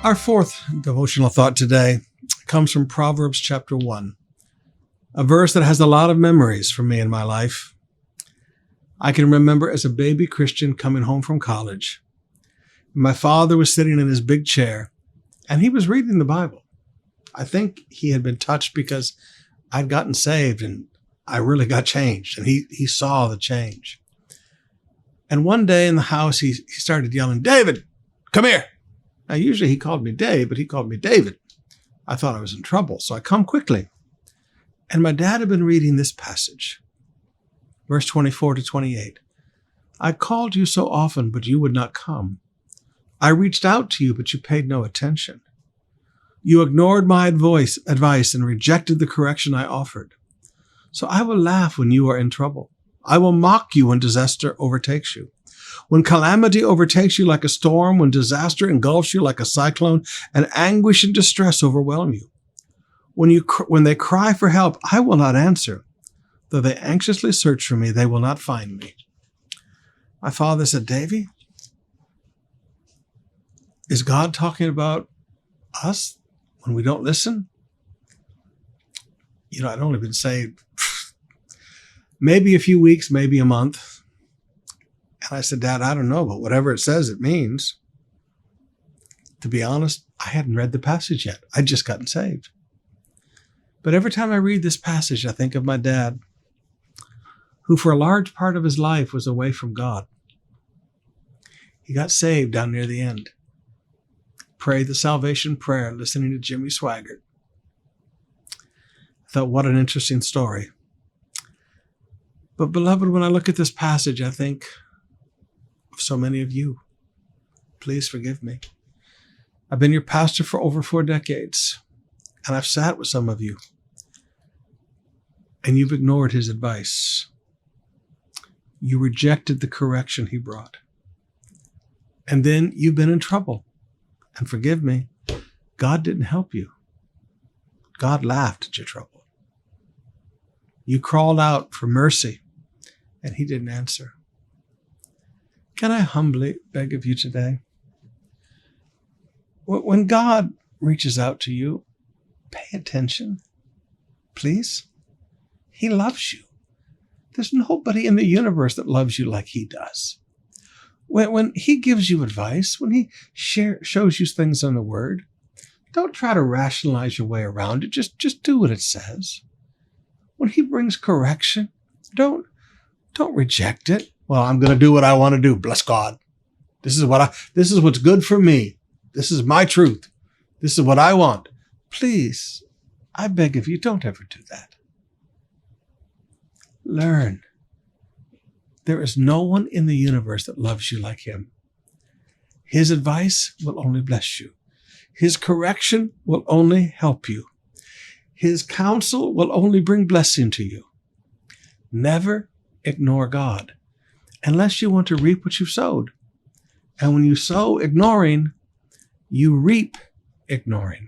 Our fourth devotional thought today comes from Proverbs chapter 1, a verse that has a lot of memories for me in my life. I can remember as a baby Christian coming home from college. My father was sitting in his big chair, and he was reading the Bible. I think he had been touched because I'd gotten saved, and I really got changed, and he saw the change. And one day in the house, he started yelling, "David, come here." Now, usually he called me Dave, but he called me David. I thought I was in trouble, so I come quickly. And my dad had been reading this passage, verse 24 to 28. "I called you so often, but you would not come. I reached out to you, but you paid no attention. You ignored my advice and rejected the correction I offered. So I will laugh when you are in trouble. I will mock you when disaster overtakes you. When calamity overtakes you like a storm, when disaster engulfs you like a cyclone, and anguish and distress overwhelm you. When they cry for help, I will not answer. Though they anxiously search for me, they will not find me." My father said, "Davy, is God talking about us when we don't listen?" I'd only been saved maybe a few weeks, maybe a month. And I said, "Dad, I don't know, but whatever it says, it means." To be honest, I hadn't read the passage yet. I'd just gotten saved. But every time I read this passage, I think of my dad, who for a large part of his life was away from God. He got saved down near the end. Prayed the salvation prayer, listening to Jimmy Swaggart. I thought, what an interesting story. But beloved, when I look at this passage, I think of so many of you. Please forgive me. I've been your pastor for over 4 decades, and I've sat with some of you, and you've ignored his advice. You rejected the correction he brought. And then you've been in trouble. And forgive me, God didn't help you. God laughed at your trouble. You crawled out for mercy, and he didn't answer. Can I humbly beg of you today? When God reaches out to you, pay attention, please. He loves you. There's nobody in the universe that loves you like he does. When he gives you advice, when he shows you things in the Word, don't try to rationalize your way around it. Just do what it says. When he brings correction, don't reject it. Well, I'm going to do what I want to do. Bless God. This is what's good for me. This is my truth. This is what I want. Please, I beg of you, don't ever do that. Learn. There is no one in the universe that loves you like him. His advice will only bless you. His correction will only help you. His counsel will only bring blessing to you. Never ignore God unless you want to reap what you've sowed. And when you sow ignoring, you reap ignoring.